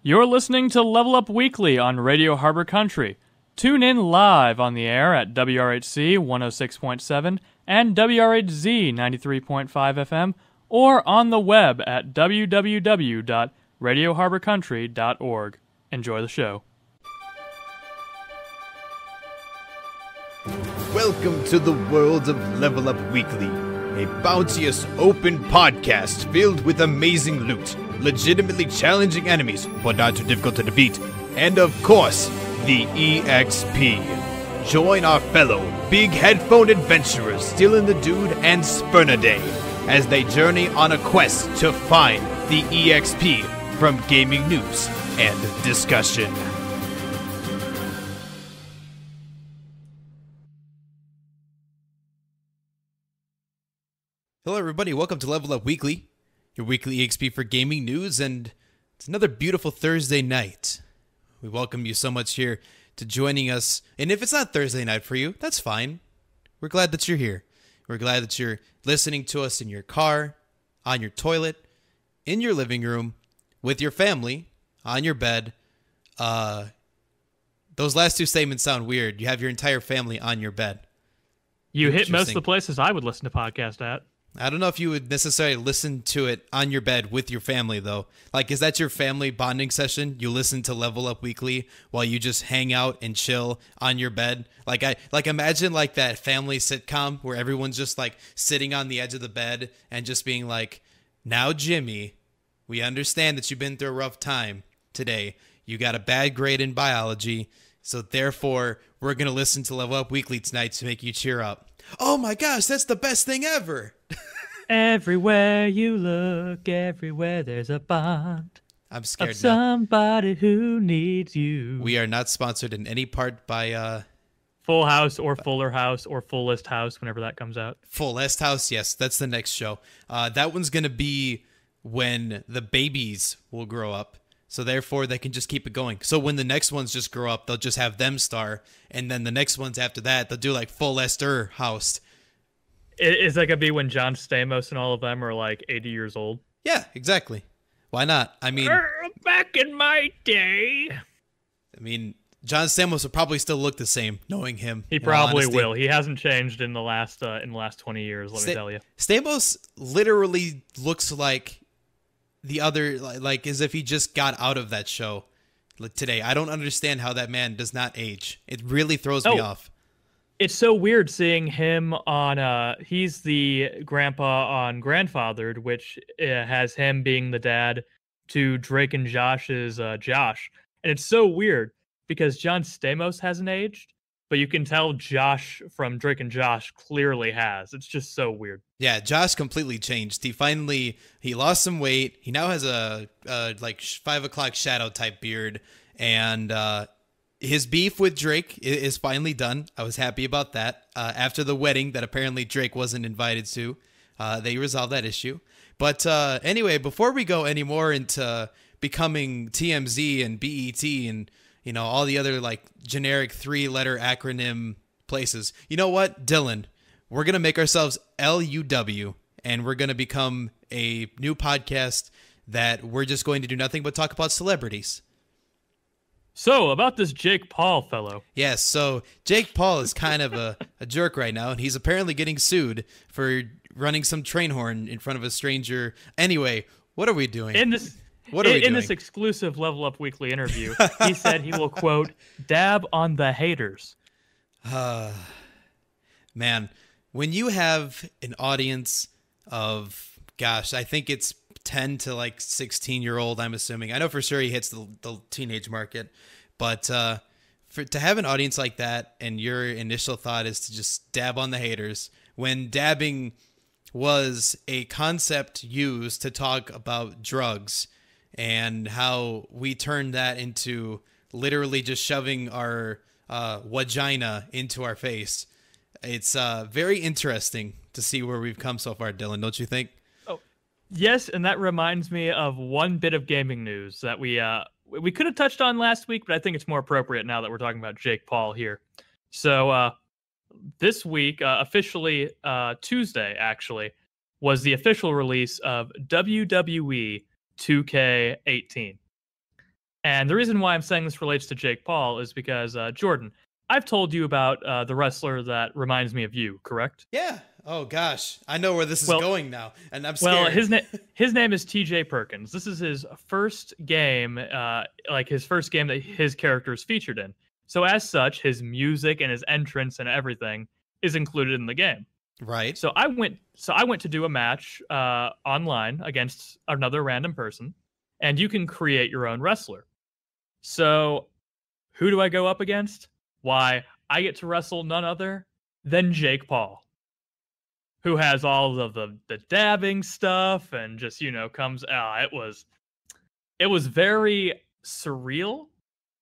You're listening to Level Up Weekly on Radio Harbor Country. Tune in live on the air at WRHC 106.7 and WRHZ 93.5 FM or on the web at www.radioharborcountry.org. Enjoy the show. Welcome to the world of Level Up Weekly, a bounteous, open podcast filled with amazing loot, legitimately challenging enemies, but not too difficult to defeat, and of course, the EXP. Join our fellow big headphone adventurers Stealin' the Dude and Spurnaday as they journey on a quest to find the EXP from gaming news and discussion. Hello everybody, welcome to Level Up Weekly, your weekly EXP for gaming news, and it's another beautiful Thursday night. We welcome you so much here to joining us, and if it's not Thursday night for you, that's fine. We're glad that you're here. We're glad that you're listening to us in your car, on your toilet, in your living room, with your family, on your bed. Those last two statements sound weird. You have your entire family on your bed. You hit most of the places I would listen to podcasts at. I don't know if you would necessarily listen to it on your bed with your family, though. Like, is that your family bonding session? You listen to Level Up Weekly while you just hang out and chill on your bed? Like, imagine like that family sitcom where everyone's just like sitting on the edge of the bed and just being like, now, Jimmy, we understand that you've been through a rough time today. You got a bad grade in biology, so therefore, we're going to listen to Level Up Weekly tonight to make you cheer up. Oh my gosh, that's the best thing ever. Everywhere you look, everywhere there's a bond. I'm scared of somebody who needs you. We are not sponsored in any part by Full House or Fuller House or Fullest House whenever that comes out. Fullest House, yes, that's the next show. That one's going to be when the babies will grow up. So therefore, they can just keep it going. So when the next ones just grow up, they'll just have them star. And then the next ones after that, they'll do like Fullester House. Is that going to be when John Stamos and all of them are like 80 years old? Yeah, exactly. Why not? I mean, back in my day. I mean, John Stamos will probably still look the same, knowing him. He probably will. He hasn't changed in the last 20 years, let me tell you. Stamos literally looks like the other, like as if he just got out of that show today. I don't understand how that man does not age. It really throws me off. It's so weird seeing him on, he's the grandpa on Grandfathered, which has him being the dad to Drake and Josh's Josh. And it's so weird because John Stamos hasn't aged, but you can tell Josh from Drake and Josh clearly has. It's just so weird. Yeah, Josh completely changed. He lost some weight. He now has a like 5 o'clock shadow type beard, and his beef with Drake is finally done. I was happy about that. After the wedding that apparently Drake wasn't invited to, they resolved that issue. But anyway, before we go any more into becoming TMZ and BET and all the other like generic 3-letter acronym places, you know what, Dylan? We're going to make ourselves LUW, and we're going to become a new podcast that we're just going to do nothing but talk about celebrities. So, about this Jake Paul fellow. Yes, so Jake Paul is kind of a jerk right now, and he's apparently getting sued for running some train horn in front of a stranger. Anyway, what are we doing? In this exclusive Level Up Weekly interview, he said he will, quote, dab on the haters. Man, when you have an audience of, gosh, I think it's 10 to like 16-year-old, I'm assuming. I know for sure he hits the teenage market. But to have an audience like that and your initial thought is to just dab on the haters, when dabbing was a concept used to talk about drugs and how we turned that into literally just shoving our vagina into our face. It's very interesting to see where we've come so far, Dylan, don't you think? Oh, yes, and that reminds me of one bit of gaming news that we could have touched on last week, but I think it's more appropriate now that we're talking about Jake Paul here. So this week, officially Tuesday, actually, was the official release of WWE 2K18. And the reason why I'm saying this relates to Jake Paul is because Jordan, I've told you about the wrestler that reminds me of you, correct? Yeah. Oh gosh, I know where this is Well, going now, and I'm well, scared. his name is T.J. Perkins. This is his first game, like his first game that his character is featured in. So as such, his music and his entrance and everything is included in the game. Right. So I went to do a match online against another random person, and you can create your own wrestler. So who do I go up against? Why, I get to wrestle none other than Jake Paul, who has all of the dabbing stuff and just, comes out. It was very surreal,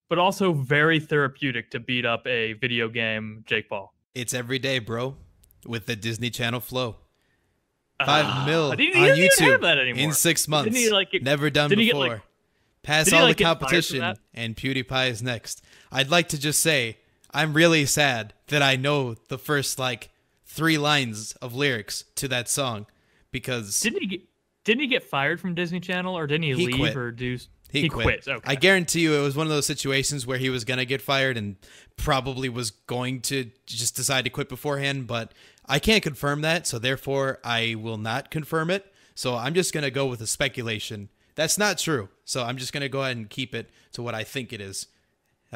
but also very therapeutic to beat up a video game Jake Paul. It's every day, bro, with the Disney Channel flow. 5 mil He on doesn't even have YouTube that anymore. in 6 months. Didn't he, Never done didn't he before. get, Pass didn't he, all the get fired from competition, that? and PewDiePie is next. I'd like to just say, I'm really sad that I know the first, 3 lines of lyrics to that song, because Didn't he get fired from Disney Channel, or didn't he leave quit. or do? He quit. Okay. I guarantee you it was one of those situations where he was going to get fired and probably was going to just decide to quit beforehand, but I can't confirm that, so therefore I will not confirm it. So I'm just going to go with a speculation. That's not true. So I'm just going to go ahead and keep it to what I think it is.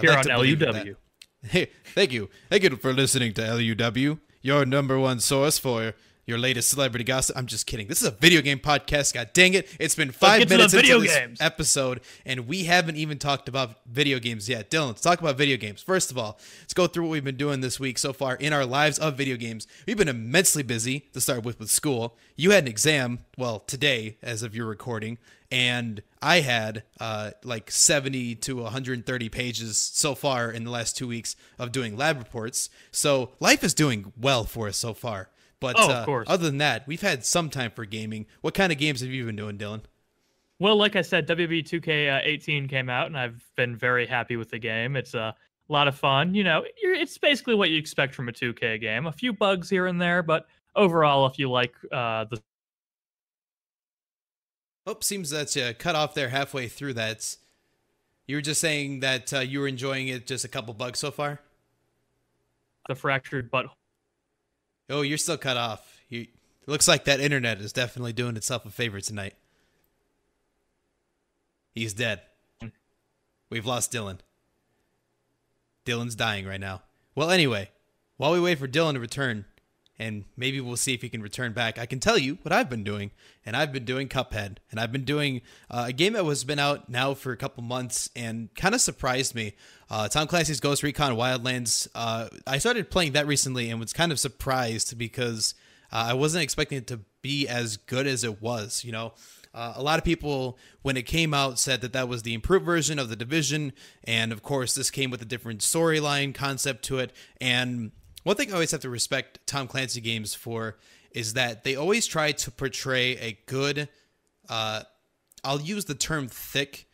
Here on LUW. Hey, thank you. Thank you for listening to LUW, your number one source for your latest celebrity gossip. I'm just kidding. This is a video game podcast. God dang it. It's been 5 minutes into this episode, and we haven't even talked about video games yet. Dylan, let's talk about video games. First of all, let's go through what we've been doing this week so far in our lives of video games. We've been immensely busy to start with school. You had an exam, well, today, as of your recording, and I had 70 to 130 pages so far in the last 2 weeks of doing lab reports. So life is doing well for us so far. But of course. Other than that, we've had some time for gaming. What kind of games have you been doing, Dylan? Well, like I said, WWE 2K18 came out, and I've been very happy with the game. It's a lot of fun. It's basically what you expect from a 2K game. A few bugs here and there, but overall, if you like the... Oh, seems that's cut off there halfway through that. You were just saying that you were enjoying it, just a couple bugs so far? The fractured butt. Oh, you're still cut off. It looks like that internet is definitely doing itself a favor tonight. He's dead. We've lost Dylan. Dylan's dying right now. Well, anyway, while we wait for Dylan to return, and maybe we'll see if he can return back, I can tell you what I've been doing. And I've been doing Cuphead. And I've been doing a game that has been out now for a couple months and kind of surprised me. Tom Clancy's Ghost Recon Wildlands. I started playing that recently and was kind of surprised because I wasn't expecting it to be as good as it was. A lot of people, when it came out, said that was the improved version of The Division. And of course, this came with a different storyline concept to it. And one thing I always have to respect Tom Clancy games for is that they always try to portray a good, I'll use the term thick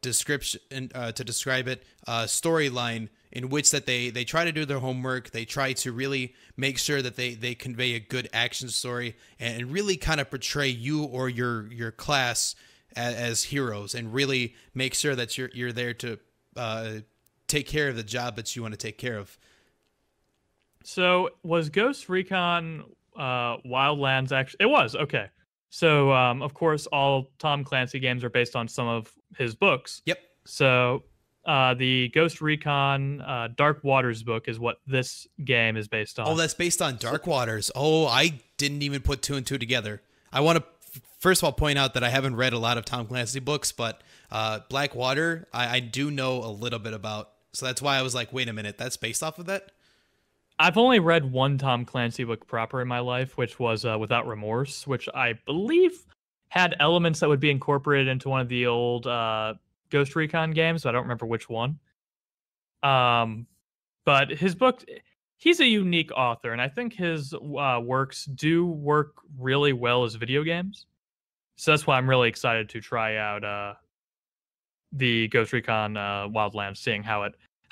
description to describe it, storyline in which that they try to do their homework. They try to really make sure that they convey a good action story and really kind of portray you or your class as heroes and really make sure that you're there to take care of the job that you want to take care of. So was Ghost Recon Wildlands actually? It was, okay. So of course, all Tom Clancy games are based on some of his books. Yep. So the Ghost Recon Dark Waters book is what this game is based on. Oh, that's based on Dark Waters. Oh, I didn't even put 2 and 2 together. I want to first of all point out that I haven't read a lot of Tom Clancy books, but Blackwater I do know a little bit about. So that's why I was like, wait a minute, that's based off of that? I've only read one Tom Clancy book proper in my life, which was Without Remorse, which I believe had elements that would be incorporated into one of the old Ghost Recon games. I don't remember which one. But his book, he's a unique author, and I think his works do work really well as video games. So that's why I'm really excited to try out the Ghost Recon Wildlands, seeing how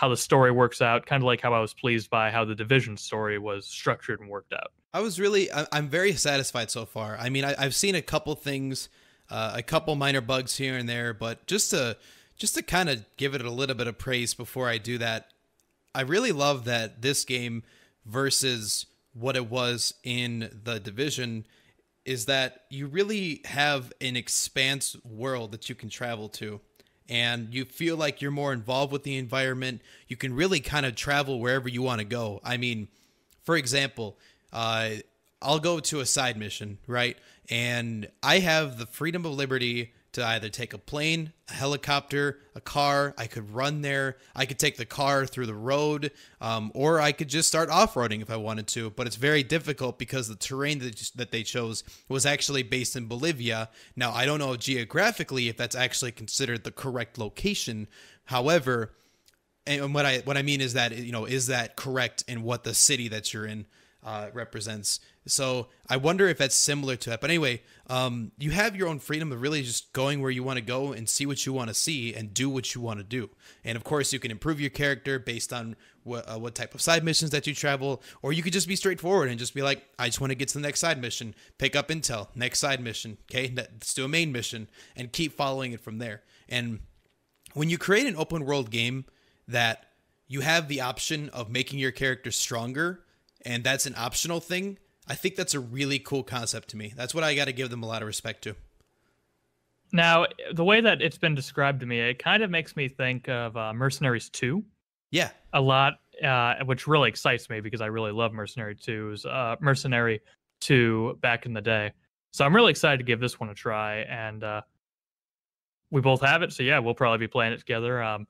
the story works out, kind of like how I was pleased by how the Division story was structured and worked out. I'm very satisfied so far. I mean, I've seen a couple things, a couple minor bugs here and there, but just to just to kind of give it a little bit of praise before I do that, I really love that this game versus what it was in The Division is that you really have an expanse world that you can travel to. And you feel like you're more involved with the environment. You can really kind of travel wherever you want to go. I mean, for example, I'll go to a side mission, right? And I have the freedom of liberty to either take a plane, a helicopter, a car. I could run there. I could take the car through the road, or I could just start off-roading if I wanted to. But it's very difficult because the terrain that they chose was actually based in Bolivia. Now, I don't know geographically if that's actually considered the correct location. However, and what I mean is that, you know, is that correct in what the city that you're in represents? So I wonder if that's similar to that. But anyway, you have your own freedom of really just going where you want to go and see what you want to see and do what you want to do. And of course, you can improve your character based on what type of side missions that you travel, or you could just be straightforward and just be like, I just want to get to the next side mission, pick up intel, next side mission. Okay, let's do a main mission and keep following it from there. And when you create an open world game that you have the option of making your character stronger, and that's an optional thing, I think that's a really cool concept to me. That's what I got to give them a lot of respect to. Now, the way that it's been described to me, it kind of makes me think of Mercenaries 2. Yeah. A lot, which really excites me because I really love Mercenary 2 back in the day. So I'm really excited to give this one a try, and we both have it, so yeah, we'll probably be playing it together.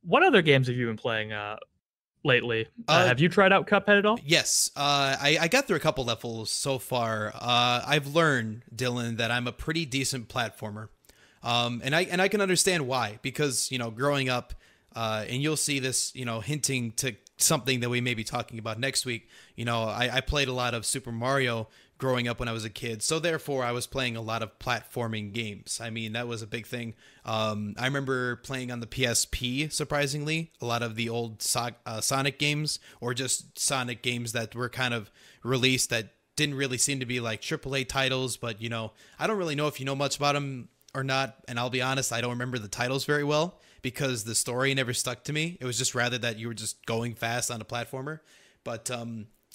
What other games have you been playing lately? Have you tried out Cuphead at all? Yes. I got through a couple levels so far. I've learned, Dylan, that I'm a pretty decent platformer. And I can understand why, because, you know, growing up, and you'll see this, you know, hinting to something that we may be talking about next week. You know, I played a lot of Super Mario growing up when I was a kid. So therefore, I was playing a lot of platforming games. I mean, that was a big thing. I remember playing on the PSP, surprisingly, a lot of the old Sonic games, or just Sonic games that were kind of released that didn't really seem to be like AAA titles. But, you know, I don't really know if you know much about them or not. And I'll be honest, I don't remember the titles very well because the story never stuck to me. It was just rather that you were just going fast on a platformer. But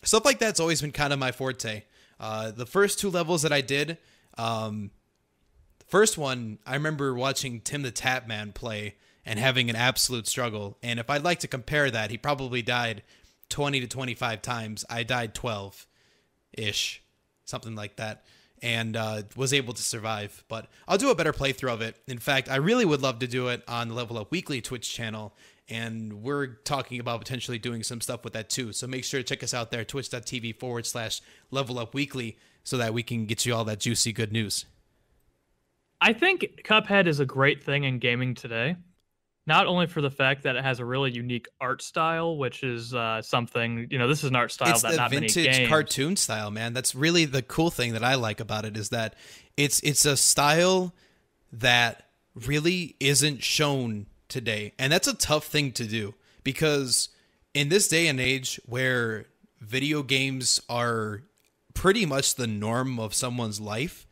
stuff like that's always been kind of my forte. The first two levels that I did, the first one, I remember watching Tim the Tatman play and having an absolute struggle. And if I'd like to compare that, he probably died 20 to 25 times. I died 12-ish, something like that, and was able to survive. But I'll do a better playthrough of it. In fact, I really would love to do it on the Level Up Weekly Twitch channel. And we're talking about potentially doing some stuff with that too. So make sure to check us out there, twitch.tv/Level Up Weekly, so that we can get you all that juicy good news. I think Cuphead is a great thing in gaming today. Not only for the fact that it has a really unique art style, which is something, you know, this is an art style that not many games. It's the vintage cartoon style, man. That's really the cool thing that I like about it, is that it's a style that really isn't shown today. And that's a tough thing to do, because in this day and age where video games are pretty much the norm of someone's life,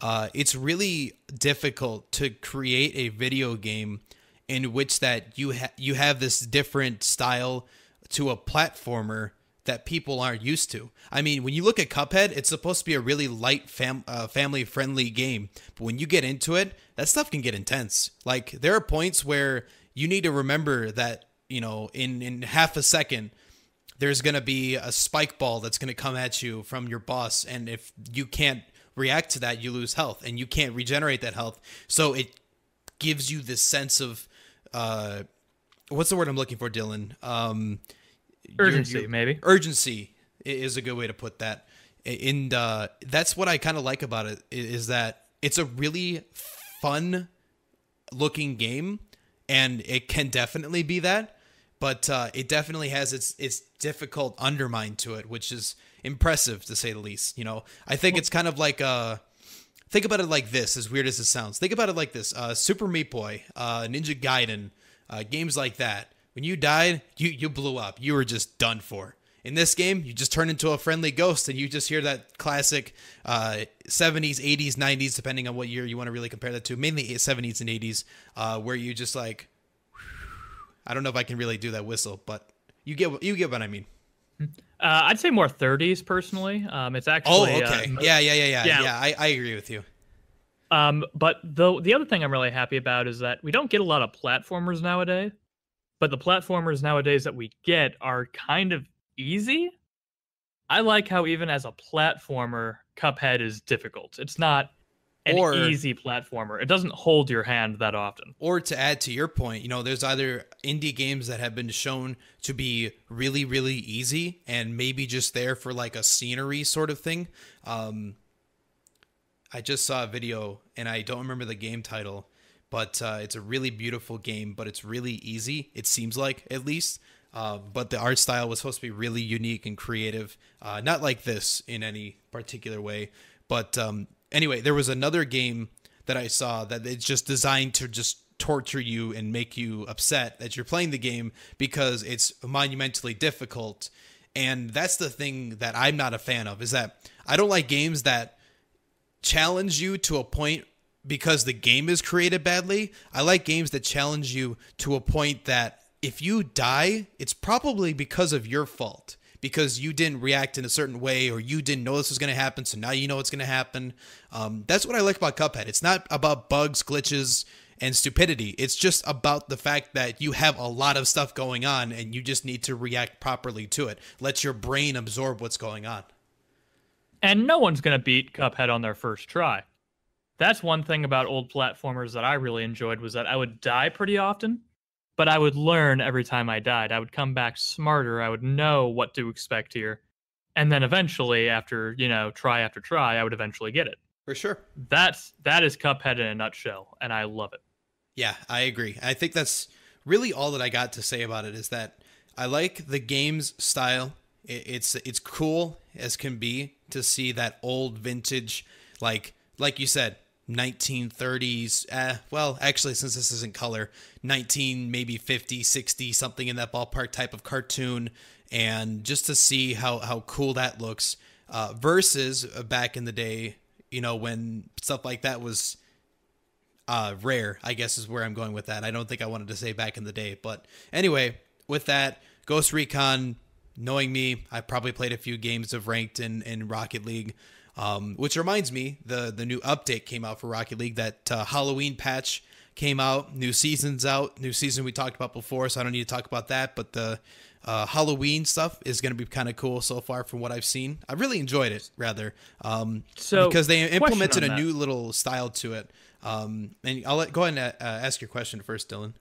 it's really difficult to create a video game in which that you have this different style to a platformer that people aren't used to. I mean, when you look at Cuphead, it's supposed to be a really light family-friendly game. But when you get into it, that stuff can get intense. Like, there are points where you need to remember that, you know, in half a second, there's going to be a spike ball that's going to come at you from your boss. And if you can't react to that, you lose health, and you can't regenerate that health. So it gives you this sense of, what's the word I'm looking for, Dylan? Urgency, maybe. Urgency is a good way to put that. And that's what I kind of like about it, is that it's a really fun looking game, and it can definitely be that, but it definitely has its difficult undermine to it, which is impressive to say the least. You know, I think it's kind of like think about it like this, as weird as it sounds. Think about it like this: Super Meat Boy, Ninja Gaiden, games like that. When you died, you blew up. You were just done for. In this game, you just turn into a friendly ghost and you just hear that classic 70s, 80s, 90s, depending on what year you want to really compare that to, mainly 70s and 80s, where you just like, I don't know if I can really do that whistle, but you get what I mean. I'd say more 30s personally. It's actually okay. Yeah. I agree with you. But the other thing I'm really happy about is that we don't get a lot of platformers nowadays, but the platformers nowadays that we get are kind of easy. I like how even as a platformer, Cuphead is difficult. It's not an easy platformer. It doesn't hold your hand that often. Or to add to your point, you know, there's either indie games that have been shown to be really, really easy and maybe just there for like a scenery sort of thing. I just saw a video and I don't remember the game title, but it's a really beautiful game, but it's really easy. It seems like, at least. But the art style was supposed to be really unique and creative. Not like this in any particular way. But anyway, there was another game that I saw that it's just designed to just torture you and make you upset that you're playing the game because it's monumentally difficult. And that's the thing that I'm not a fan of, is that I don't like games that challenge you to a point because the game is created badly. I like games that challenge you to a point that if you die, it's probably because of your fault, because you didn't react in a certain way or you didn't know this was going to happen. So now you know what's going to happen. That's what I like about Cuphead. It's not about bugs, glitches, and stupidity. It's just about the fact that you have a lot of stuff going on and you just need to react properly to it. Let your brain absorb what's going on. And no one's going to beat Cuphead on their first try. That's one thing about old platformers that I really enjoyed, was that I would die pretty often, but I would learn every time I died. I would come back smarter. I would know what to expect here. And then eventually, after, try after try, I would eventually get it. For sure. That is Cuphead in a nutshell, and I love it. Yeah, I agree. I think that's really all that I got to say about it, is that I like the game's style. It's cool as can be to see that old vintage, like you said, 1930s, well, actually, since this isn't color, 19, maybe 50, 60, something in that ballpark type of cartoon, and just to see how cool that looks, versus back in the day, when stuff like that was rare, I guess is where I'm going with that. I don't think I wanted to say back in the day, but anyway, with that, Ghost Recon, knowing me, I probably played a few games of ranked in Rocket League. Which reminds me, the new update came out for Rocket League. That Halloween patch came out. New season's out. New season we talked about before, so I don't need to talk about that. But the Halloween stuff is going to be kind of cool so far from what I've seen. I really enjoyed it, rather. Because they implemented a new little style to it. And go ahead and ask your question first, Dylan.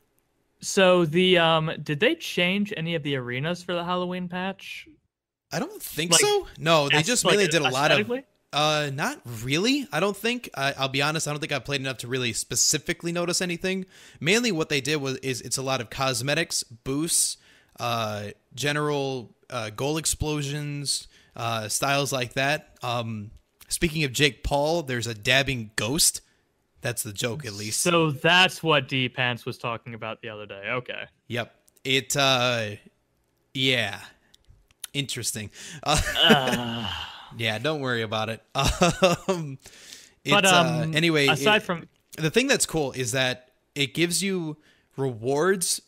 So did they change any of the arenas for the Halloween patch? I don't think so. No, they just mainly did a lot of... not really. I don't think. I'll be honest. I don't think I played enough to really specifically notice anything. Mainly, what they did is it's a lot of cosmetics, boosts, general goal explosions, styles like that. Speaking of Jake Paul, there's a dabbing ghost. That's the joke, at least. So that's what D Pants was talking about the other day. Okay. Yep. It. Yeah. Interesting. Yeah, don't worry about it. Anyway, aside from the thing that's cool is that it gives you rewards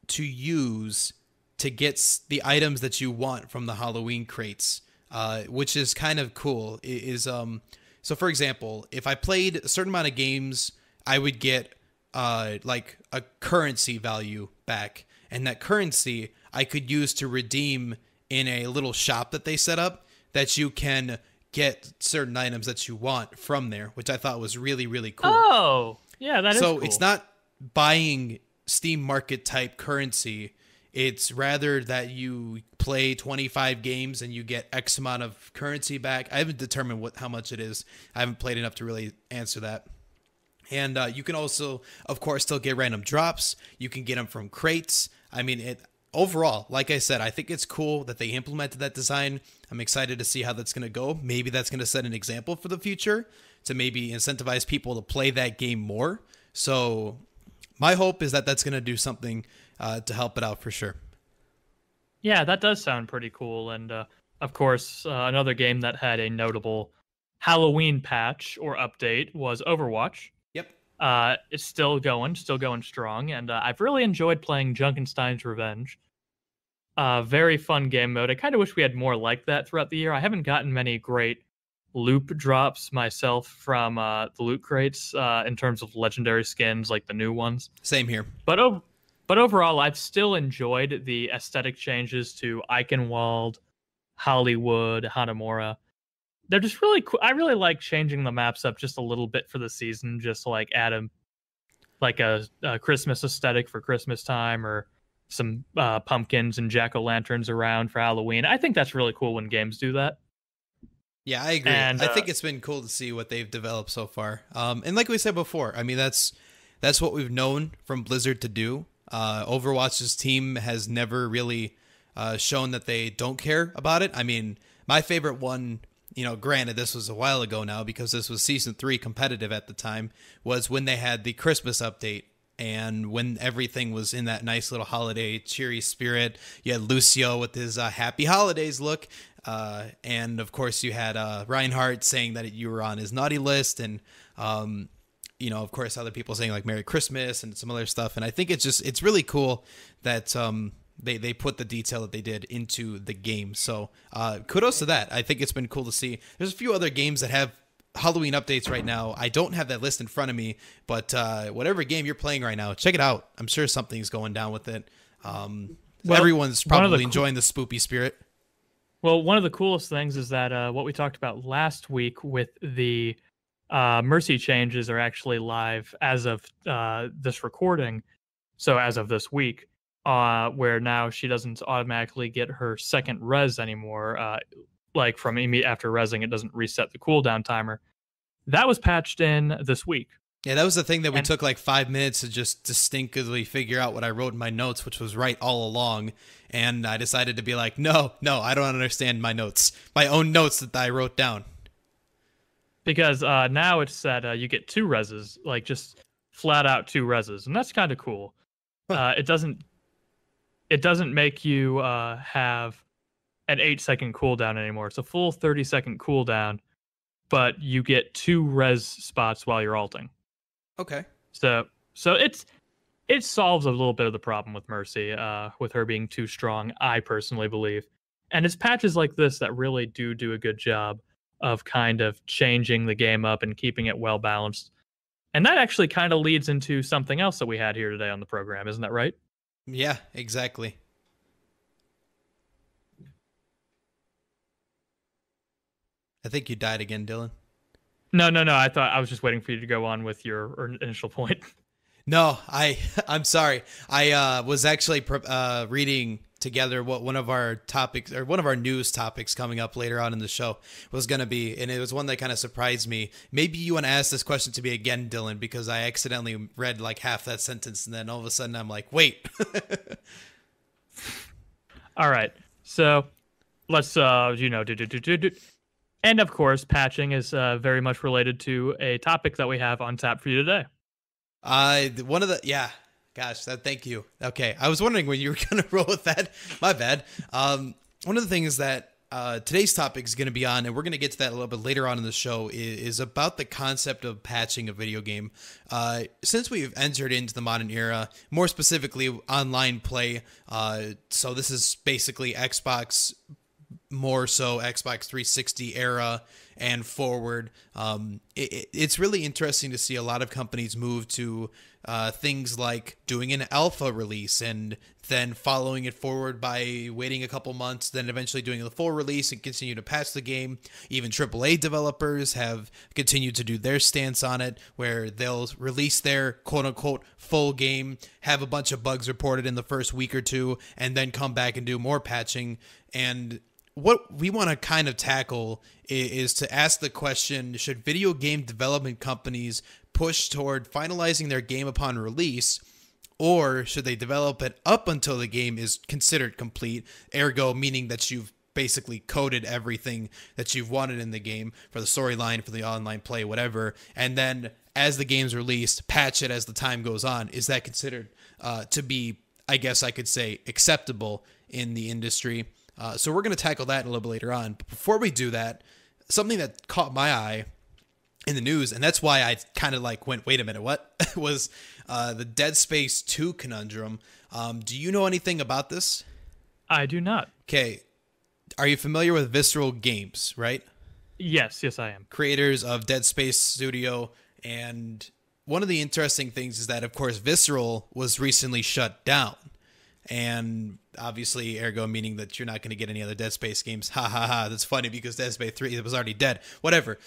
to use to get the items that you want from the Halloween crates, which is kind of cool. So for example, if I played a certain amount of games, I would get like a currency value back, and that currency I could use to redeem in a little shop that they set up, that you can get certain items that you want from there, which I thought was really, really cool. Oh, yeah, that is cool. So it's not buying Steam Market type currency. It's rather that you play 25 games and you get X amount of currency back. I haven't determined how much it is. I haven't played enough to really answer that. And you can also, of course, still get random drops. You can get them from crates. I mean, overall, like I said, I think it's cool that they implemented that design. I'm excited to see how that's going to go. Maybe that's going to set an example for the future to maybe incentivize people to play that game more. So my hope is that that's going to do something to help it out for sure. Yeah, that does sound pretty cool. And of course, another game that had a notable Halloween patch or update was Overwatch. Yep. It's still going strong, and I've really enjoyed playing Junkenstein's Revenge. Very fun game mode. I kind of wish we had more like that throughout the year. I haven't gotten many great loop drops myself from the loot crates in terms of legendary skins like the new ones. Same here. But but overall, I've still enjoyed the aesthetic changes to Eichenwald, Hollywood, Hanamura. They're just really cool. I really like changing the maps up just a little bit for the season, just to like add a Christmas aesthetic for Christmas time, or some pumpkins and jack o' lanterns around for Halloween. I think that's really cool when games do that. Yeah, I agree. And I think it's been cool to see what they've developed so far. And like we said before, I mean that's what we've known from Blizzard to do. Overwatch's team has never really shown that they don't care about it. I mean, my favorite one, you know, granted this was a while ago now because this was season 3 competitive at the time, was when they had the Christmas update. And when everything was in that nice little holiday cheery spirit, you had Lucio with his happy holidays look. And of course you had Reinhardt saying that you were on his naughty list. And, you know, of course, other people saying like Merry Christmas and some other stuff. And I think it's really cool that they put the detail that they did into the game. So kudos to that. I think it's been cool to see. There's a few other games that have Halloween updates right now. I don't have that list in front of me, but whatever game you're playing right now, check it out. I'm sure something's going down with it. Everyone's probably enjoying the spoopy spirit. Well, one of the coolest things is that what we talked about last week with the Mercy changes are actually live as of this recording. So as of this week, where now she doesn't automatically get her second res anymore. Like from after resing, it doesn't reset the cooldown timer. That was patched in this week. Yeah, that was the thing that we took like 5 minutes to just distinctly figure out what I wrote in my notes, which was right all along. And I decided to be like, no, I don't understand my notes. My own notes that I wrote down. Because now it's that you get 2 reses, like just flat out 2 reses. And that's kind of cool. Huh. It doesn't make you have an 8-second cooldown anymore. It's a full 30-second cooldown, but you get 2 res spots while you're ulting. Okay. So it solves a little bit of the problem with Mercy, with her being too strong, I personally believe. And it's patches like this that really do a good job of kind of changing the game up and keeping it well balanced. And that actually kind of leads into something else that we had here today on the program, isn't that right? Yeah, exactly. I think you died again, Dylan. No. I thought I was just waiting for you to go on with your initial point. No, I'm sorry. I was actually reading together what one of our topics or one of our news topics coming up later on in the show was going to be, and it was one that kind of surprised me. Maybe you want to ask this question to me again, Dylan, because I accidentally read like half that sentence, and then all of a sudden I'm like, wait. All right, so let's and of course, patching is very much related to a topic that we have on tap for you today. Thank you. Okay, I was wondering when you were gonna roll with that. My bad. One of the things that today's topic is going to be on, and we're going to get to that a little bit later on in the show, is about the concept of patching a video game. Since we've entered into the modern era, more specifically online play, so this is basically Xbox, more so Xbox 360 era and forward. It's really interesting to see a lot of companies move to things like doing an alpha release and then following it forward by waiting a couple months, then eventually doing the full release and continue to patch the game. Even AAA developers have continued to do their stance on it, where they'll release their quote-unquote full game, have a bunch of bugs reported in the first week or two, and then come back and do more patching. And what we want to kind of tackle is to ask the question, should video game development companies push toward finalizing their game upon release, or should they develop it up until the game is considered complete, ergo meaning that you've basically coded everything that you've wanted in the game for the storyline, for the online play, whatever, and then as the game's released, patch it as the time goes on? Is that considered to be, I guess I could say, acceptable in the industry. So we're going to tackle that a little bit later on. But before we do that, something that caught my eye in the news, and that's why I kind of like went, wait a minute, what? was the Dead Space 2 conundrum. Do you know anything about this? I do not. Okay. Are you familiar with Visceral Games, right? Yes, I am. Creators of Dead Space Studio. And one of the interesting things is that, of course, Visceral was recently shut down. And obviously, ergo meaning that you're not going to get any other Dead Space games. Ha ha ha. That's funny because Dead Space 3 was already dead. Whatever.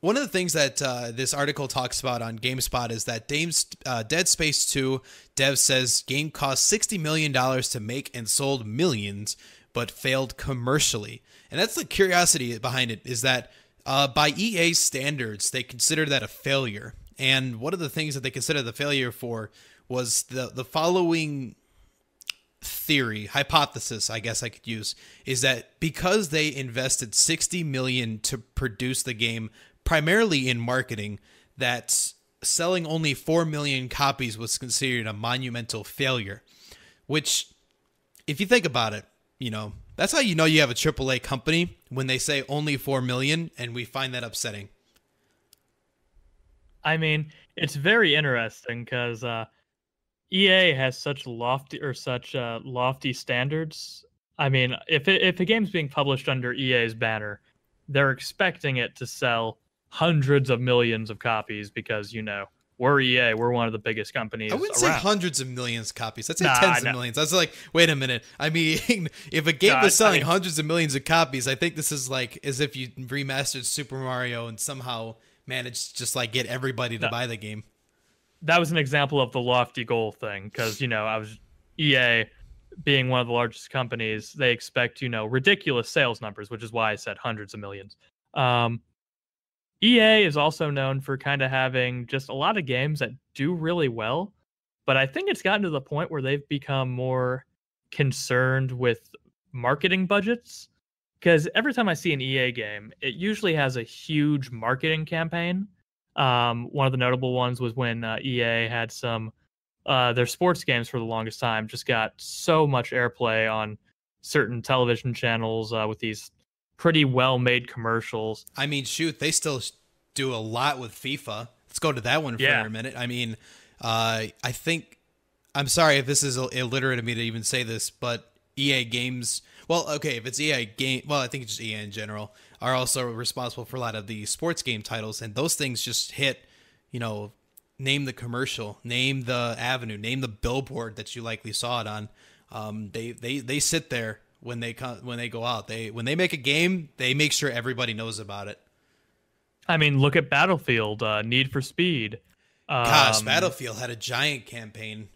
One of the things that this article talks about on GameSpot is that Dead Space 2 dev says game cost $60 million to make and sold millions, but failed commercially. And that's the curiosity behind it, is that by EA standards, they consider that a failure. And one of the things that they consider the failure for was the following theory, hypothesis, I guess I could use, is that because they invested $60 million to produce the game, primarily in marketing, that selling only 4 million copies was considered a monumental failure. Which, if you think about it, that's how you know you have a AAA company, when they say only 4 million, and we find that upsetting. I mean, it's very interesting because EA has such lofty standards. I mean, if a game's being published under EA's banner, they're expecting it to sell hundreds of millions of copies because, we're EA. We're one of the biggest companies. I wouldn't say hundreds of millions of copies. I'd say tens of millions. I was like, wait a minute. I mean, if a game was selling hundreds of millions of copies, I think this is like as if you remastered Super Mario and somehow managed to just like get everybody to buy the game. That was an example of the lofty goal thing because, EA being one of the largest companies, they expect, ridiculous sales numbers, which is why I said hundreds of millions. EA is also known for kind of having just a lot of games that do really well, but I think it's gotten to the point where they've become more concerned with marketing budgets, because every time I see an EA game, it usually has a huge marketing campaign. One of the notable ones was when EA had some their sports games for the longest time just got so much airplay on certain television channels with these pretty well-made commercials. I mean, shoot, they still do a lot with FIFA. Let's go to that one for a minute. I mean, I think, I'm sorry if this is illiterate of me to even say this, but EA Games, well, okay, if it's EA Game, well, I think it's just EA in general, are also responsible for a lot of the sports game titles, and those things just hit, name the commercial, name the avenue, name the billboard that you likely saw it on. They sit there when they go out. When they make a game, they make sure everybody knows about it. I mean, look at Battlefield, Need for Speed. Gosh, Battlefield had a giant campaign.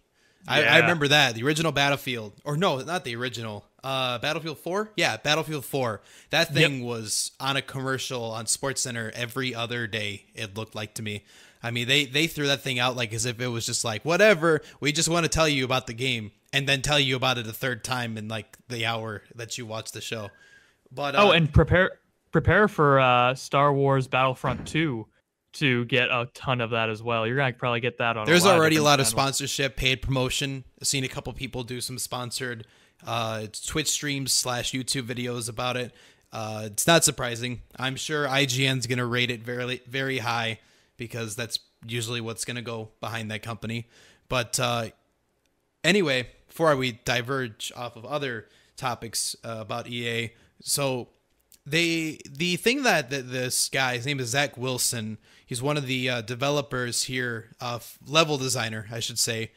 I remember that. The original Battlefield, or no, not the original. Battlefield 4? Yeah, Battlefield 4. That thing was on a commercial on SportsCenter every other day, it looked like to me. I mean, they threw that thing out like as if it was just like, whatever, we just want to tell you about the game and then tell you about it a third time in like the hour that you watch the show. But and prepare for Star Wars Battlefront 2 to get a ton of that as well. You're going to probably get that on There's already a lot of sponsorship, paid promotion. I've seen a couple people do some sponsored Twitch streams / YouTube videos about it. It's not surprising. I'm sure IGN's going to rate it very, very high because that's usually what's going to go behind that company. But anyway, before we diverge off of other topics about EA, so the thing that this guy, his name is Zach Wilson, he's one of the developers here, level designer, I should say,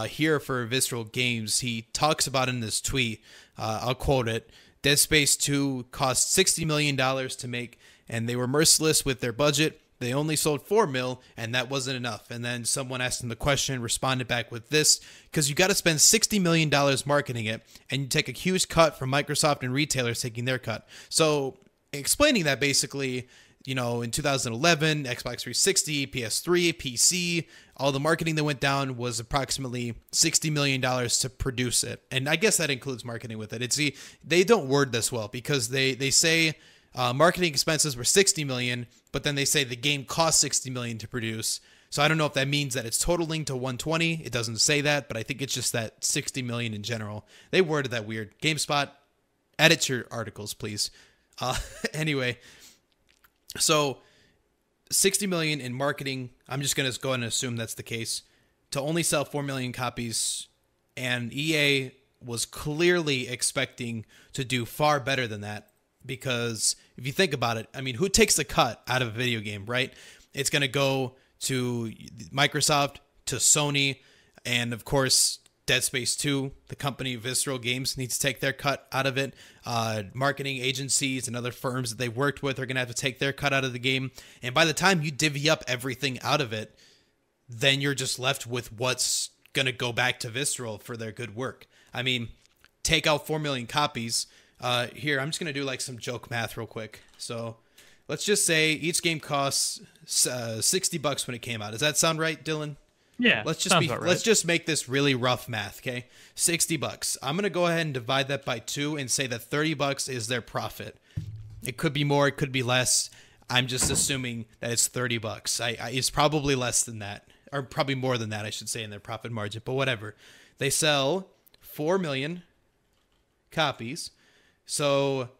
here for Visceral Games. He talks about in this tweet, I'll quote it, Dead Space 2 cost $60 million to make, and they were merciless with their budget. They only sold 4 mil, and that wasn't enough. And then someone asked him the question, responded back with this, because you got to spend $60 million marketing it, and you take a huge cut from Microsoft and retailers taking their cut. So explaining that basically, in 2011, Xbox 360, PS3, PC, all the marketing that went down was approximately $60 million to produce it. And I guess that includes marketing with it. They don't word this well because they say marketing expenses were $60 million, but then they say the game cost $60 million to produce. So I don't know if that means that it's totaling to 120. It doesn't say that, but I think it's just that 60 million in general. They worded that weird. GameSpot, edit your articles, please. Anyway, so 60 million in marketing. I'm just going to go ahead and assume that's the case. To only sell 4 million copies, and EA was clearly expecting to do far better than that, because if you think about it, I mean, who takes the cut out of a video game, right? It's going to go to Microsoft, to Sony, and of course, Dead Space 2, the company Visceral Games needs to take their cut out of it. Marketing agencies and other firms that they worked with are going to have to take their cut out of the game. And by the time you divvy up everything out of it, then you're just left with what's going to go back to Visceral for their good work. I mean, take out 4 million copies. Here, I'm just going to do like some joke math real quick. So let's just say each game costs $60 when it came out. Does that sound right, Dylan? Yeah, let's just make this really rough math, okay? $60. I'm gonna go ahead and divide that by 2 and say that $30 is their profit. It could be more, it could be less. I'm just assuming that it's $30. It's probably less than that, or probably more than that, I should say, in their profit margin. But whatever. They sell 4 million copies, so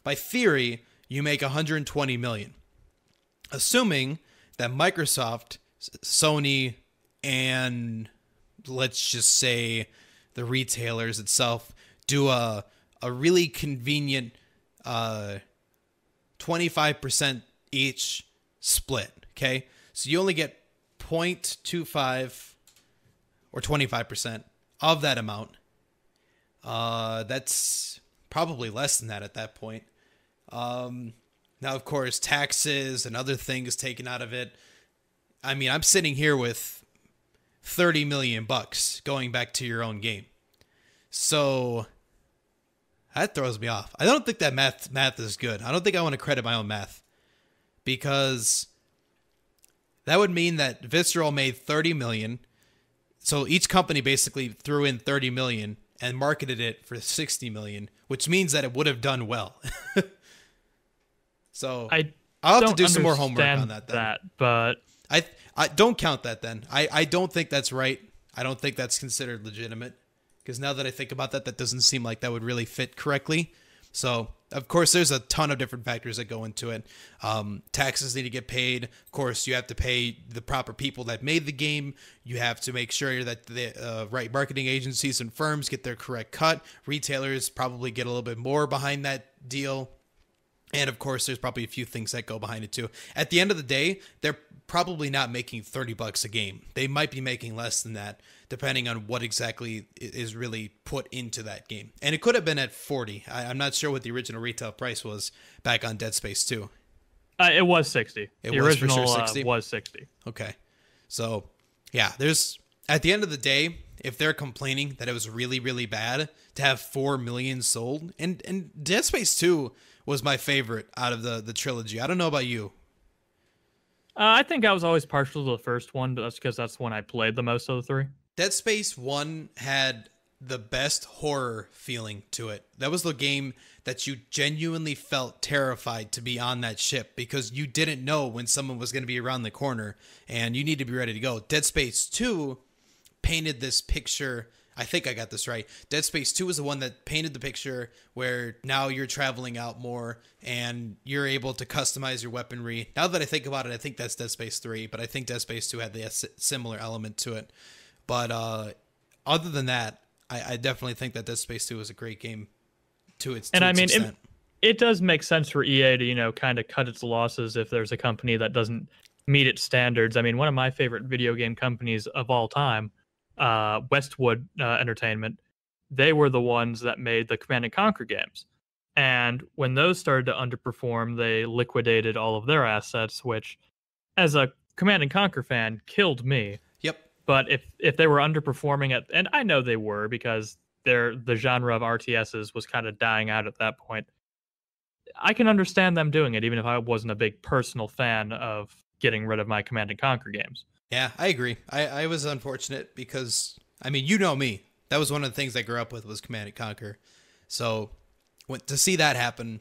by theory, you make 120 million. Assuming that Microsoft, Sony, and let's just say the retailers itself do a really convenient 25% each split, okay? So you only get 0.25 or 25% of that amount. That's probably less than that at that point. Now, of course, taxes and other things taken out of it. I mean, I'm sitting here with 30 million bucks going back to your own game. So that throws me off. I don't think that math is good. I don't think I want to credit my own math, because that would mean that Visceral made 30 million. So each company basically threw in 30 million and marketed it for 60 million, which means that it would have done well. So I'll have to do some more homework on that. But I don't count that then. I don't think that's right. I don't think that's considered legitimate, because now that I think about that, that doesn't seem like that would really fit correctly. So, of course, there's a ton of different factors that go into it. Taxes need to get paid. Of course, you have to pay the proper people that made the game. You have to make sure that the right marketing agencies and firms get their correct cut. Retailers probably get a little bit more behind that deal. And of course, there's probably a few things that go behind it too. At the end of the day, they're probably not making $30 a game. They might be making less than that, depending on what exactly is really put into that game. And it could have been at 40. I'm not sure what the original retail price was back on Dead Space 2. It was 60. The original was 60. Okay. So, yeah, there's, at the end of the day, if they're complaining that it was really, really bad to have 4 million sold, and Dead Space 2 was my favorite out of the trilogy. I don't know about you. I think I was always partial to the first one, but that's because that's the one I played the most of the three. Dead Space 1 had the best horror feeling to it. That was the game that you genuinely felt terrified to be on that ship, because you didn't know when someone was going to be around the corner and you need to be ready to go. Dead Space 2 painted this picture. I think I got this right. Dead Space 2 is the one that painted the picture where now you're traveling out more and you're able to customize your weaponry. Now that I think about it, I think that's Dead Space 3, but I think Dead Space 2 had the similar element to it. But other than that, I definitely think that Dead Space 2 is a great game to its extent. It does make sense for EA to, kind of cut its losses if there's a company that doesn't meet its standards. I mean, one of my favorite video game companies of all time, Westwood Entertainment, they were the ones that made the Command and Conquer games. And when those started to underperform, they liquidated all of their assets, which, as a Command and Conquer fan, killed me. Yep. But if they were underperforming and I know they were, because the genre of RTSs was kind of dying out at that point, I can understand them doing it, even if I wasn't a big personal fan of getting rid of my Command and Conquer games. Yeah, I agree. I was unfortunate because, I mean, you know me. That was one of the things I grew up with, was Command & Conquer. So to see that happen,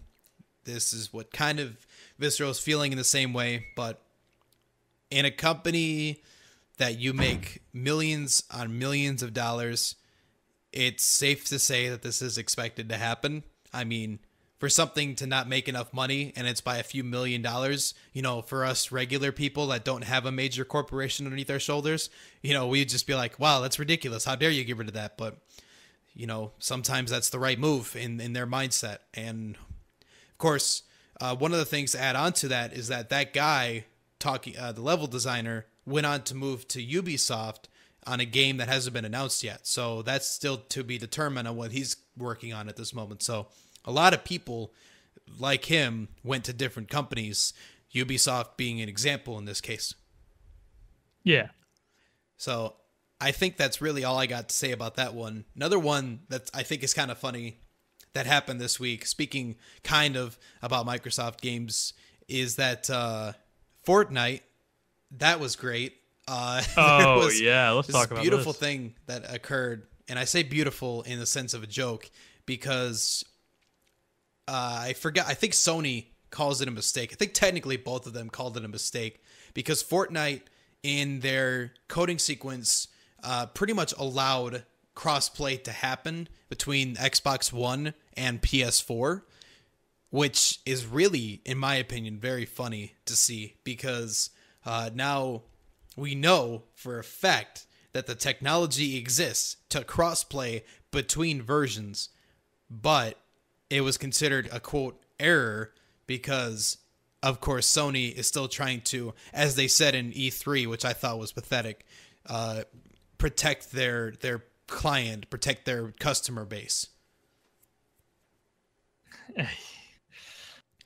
this is what kind of Visceral's feeling in the same way. But in a company that you make millions on millions of dollars, it's safe to say that this is expected to happen. I mean, for something to not make enough money and it's by a few $1,000,000, for us regular people that don't have a major corporation underneath our shoulders, we'd just be like, wow, that's ridiculous. How dare you get rid of that? But, sometimes that's the right move in their mindset. And of course, one of the things to add on to that is that guy talking, the level designer, went on to move to Ubisoft on a game that hasn't been announced yet. So that's still to be determined on what he's working on at this moment. So a lot of people like him went to different companies, Ubisoft being an example in this case. Yeah. So I think that's really all I got to say about that one. Another one that I think is kind of funny that happened this week, speaking kind of about Microsoft games, is that Fortnite, that was great. Let's talk about beautiful this. thing that occurred, and I say beautiful in the sense of a joke because I forgot. I think Sony calls it a mistake. I think technically both of them called it a mistake because Fortnite in their coding sequence pretty much allowed crossplay to happen between Xbox One and PS4, which is really, in my opinion, very funny to see because now we know for a fact that the technology exists to crossplay between versions, but it was considered a quote error because, of course, Sony is still trying to, as they said in E3, which I thought was pathetic, protect their client, protect their customer base.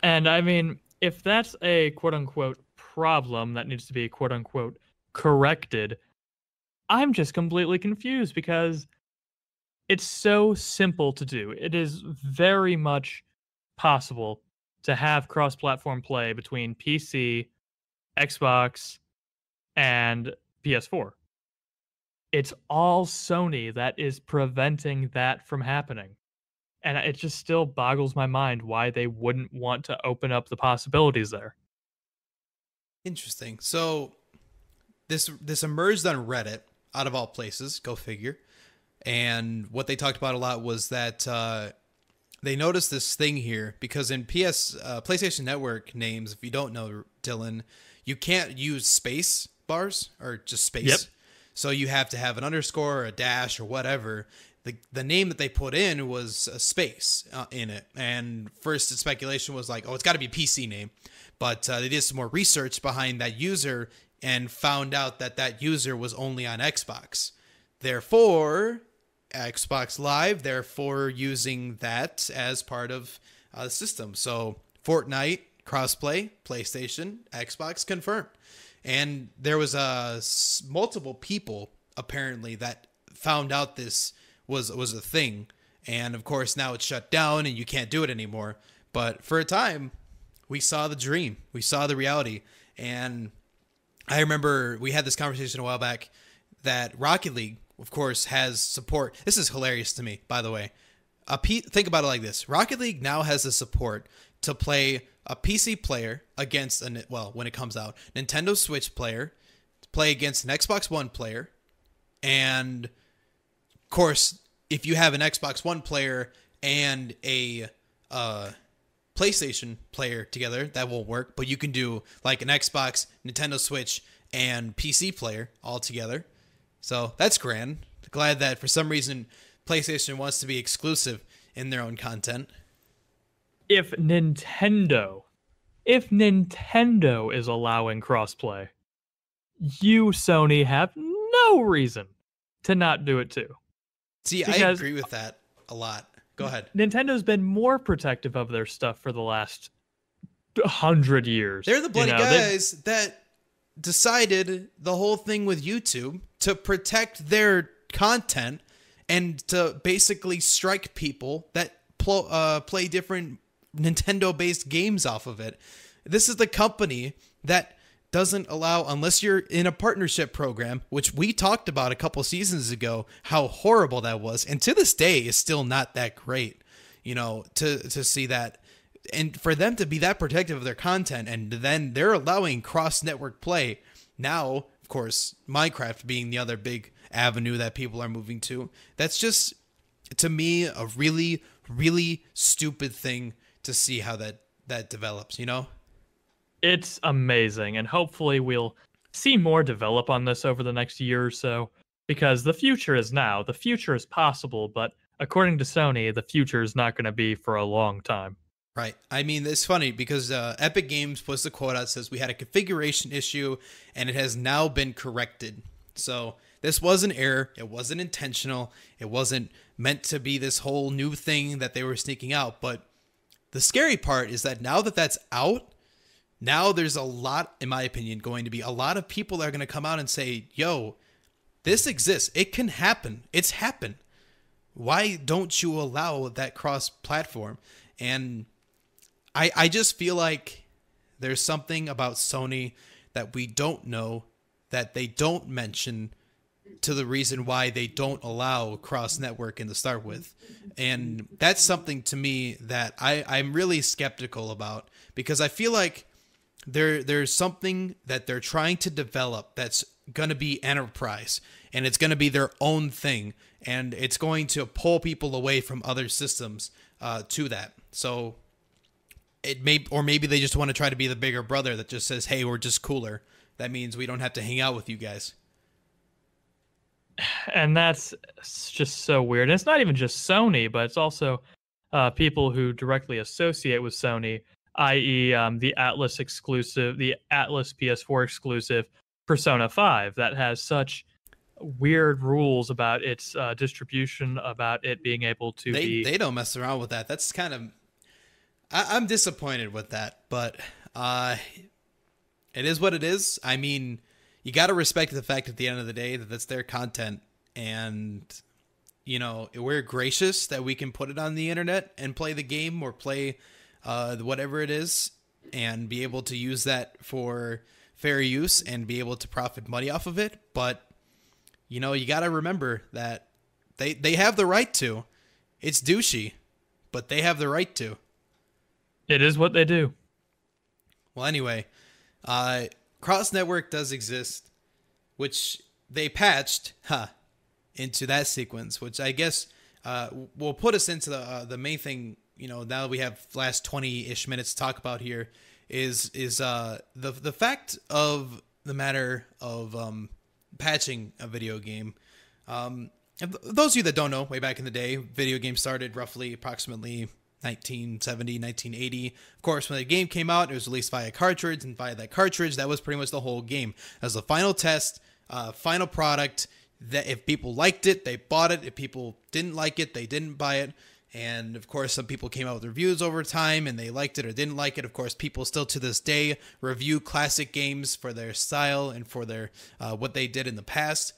And I mean, if that's a quote unquote problem that needs to be quote unquote corrected, I'm just completely confused because it's so simple to do. It is very much possible to have cross-platform play between PC, Xbox, and PS4. It's all Sony that is preventing that from happening. And it just still boggles my mind why they wouldn't want to open up the possibilities there. Interesting. So this emerged on Reddit, out of all places, go figure. And what they talked about a lot was that they noticed this thing here because in PlayStation Network names, if you don't know, Dylan, you can't use space bars or just space. Yep. So you have to have an underscore or a dash or whatever. The name that they put in was a space in it. And first the speculation was like, oh, it's got to be a PC name. But they did some more research behind that user and found out that user was only on Xbox. Therefore, Xbox Live, therefore using that as part of the system. So Fortnite, crossplay, PlayStation, Xbox, confirmed. And there was multiple people apparently that found out this was a thing. And of course now it's shut down and you can't do it anymore. But for a time, we saw the dream. We saw the reality. And I remember we had this conversation a while back that Rocket League, of course, has support. This is hilarious to me, by the way. Think about it like this. Rocket League now has the support to play a PC player against, when it comes out, Nintendo Switch player, to play against an Xbox One player. And, of course, if you have an Xbox One player and a PlayStation player together, that won't work. But you can do like an Xbox, Nintendo Switch, and PC player all together. So that's grand. Glad that for some reason PlayStation wants to be exclusive in their own content. If Nintendo is allowing crossplay, you, Sony, have no reason to not do it too. See, I agree with that a lot. Go ahead. Nintendo's been more protective of their stuff for the last 100 years. They're the bloody guys that decided the whole thing with YouTube to protect their content and to basically strike people that play different Nintendo-based games off of it. This is the company that doesn't allow, unless you're in a partnership program, which we talked about a couple seasons ago, how horrible that was. And to this day is still not that great, to see that. And for them to be that protective of their content and then they're allowing cross-network play, Now, of course, Minecraft being the other big avenue that people are moving to. That's just, to me, a really, really stupid thing to see how that develops, you know? It's amazing, and hopefully we'll see more develop on this over the next year or so, because the future is now. The future is possible, but according to Sony, the future is not going to be for a long time. Right. I mean, it's funny because Epic Games puts the quote out, says we had a configuration issue and it has now been corrected. So this was an error. It wasn't intentional. It wasn't meant to be this whole new thing that they were sneaking out. But the scary part is that now that that's out, now there's a lot, in my opinion, going to be a lot of people that are going to come out and say, yo, this exists. It can happen. It's happened. Why don't you allow that cross-platform? And I just feel like there's something about Sony that we don't know, that they don't mention, to the reason why they don't allow cross-networking to start with. And that's something to me that I'm really skeptical about, because I feel like there's something that they're trying to develop that's going to be enterprise, and it's going to be their own thing, and it's going to pull people away from other systems to that. So it may, or maybe they just want to try to be the bigger brother that just says, hey, we're just cooler. That means we don't have to hang out with you guys. And that's just so weird. And it's not even just Sony, but it's also people who directly associate with Sony, i.e., the Atlas exclusive, the Atlas PS4 exclusive Persona 5 that has such weird rules about its distribution, about it being able to They don't mess around with that. That's kind of, I'm disappointed with that, but it is what it is. I mean, you got to respect the fact at the end of the day that that's their content, and you know, we're gracious that we can put it on the internet and play the game or play whatever it is, and be able to use that for fair use and be able to profit money off of it. But you know, you got to remember that they have the right to. It's douchey, but they have the right to. It is what they do. Well, anyway, cross network does exist, which they patched into that sequence, which I guess will put us into the main thing. You know, now that we have last 20-ish minutes to talk about here, is the fact of the matter of patching a video game. Those of you that don't know, way back in the day, video games started approximately 1970, 1980. Of course, when the game came out, it was released via cartridge, and via that cartridge, that was pretty much the whole game. As the final test, final product, that if people liked it, they bought it. If people didn't like it, they didn't buy it. And of course, some people came out with reviews over time and they liked it or didn't like it. Of course, people still to this day review classic games for their style and for their what they did in the past.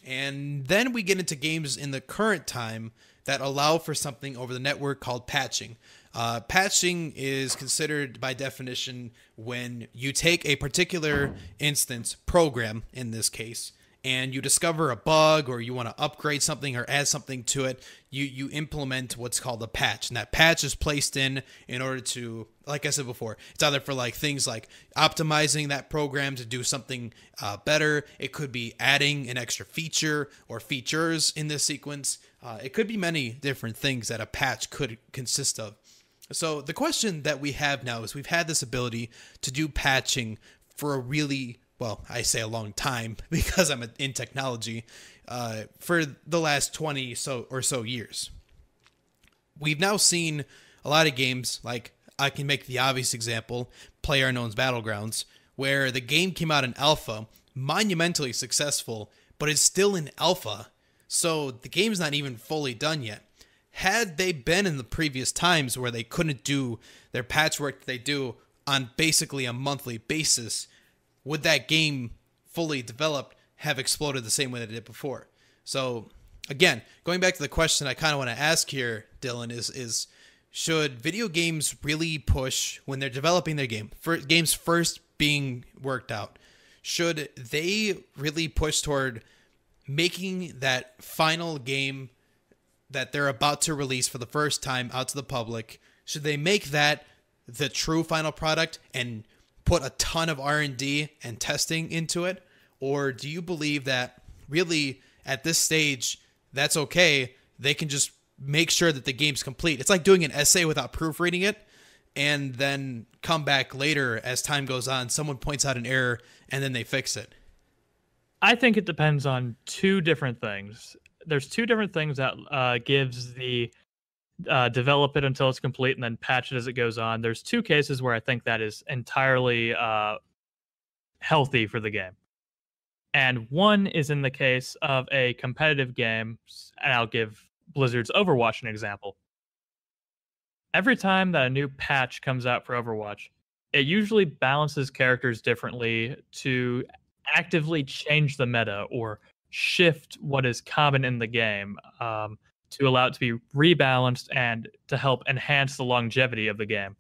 And then we get into games in the current time that allow for something over the network called patching. Patching is considered by definition when you take a particular instance, program in this case, and you discover a bug or you want to upgrade something or add something to it, you implement what's called a patch. And that patch is placed in order to, like I said before, it's either for like things like optimizing that program to do something better. It could be adding an extra feature or features in this sequence. It could be many different things that a patch could consist of. So the question that we have now is we've had this ability to do patching for a really, well, I say a long time because I'm in technology, for the last 20 or so years. We've now seen a lot of games, like I can make the obvious example, PlayerUnknown's Battlegrounds, where the game came out in alpha, monumentally successful, but it's still in alpha, so the game's not even fully done yet. Had they been in the previous times where they couldn't do their patchwork that they do on basically a monthly basis, would that game fully developed have exploded the same way that it did before? So again, going back to the question I kind of want to ask here, Dylan, is should video games really push when they're developing their game, for games first being worked out, should they really push toward making that final game that they're about to release for the first time out to the public, should they make that the true final product and put a ton of R&D and testing into it? Or do you believe that really at this stage, that's okay? They can just make sure that the game's complete. It's like doing an essay without proofreading it, and then come back later as time goes on, someone points out an error, and then they fix it. I think it depends on two different things. There's two different things that gives the develop it until it's complete and then patch it as it goes on. There's two cases where I think that is entirely healthy for the game. And one is in the case of a competitive game, and I'll give Blizzard's Overwatch an example. Every time that a new patch comes out for Overwatch, it usually balances characters differently to actively change the meta or shift what is common in the game, to allow it to be rebalanced and to help enhance the longevity of the game.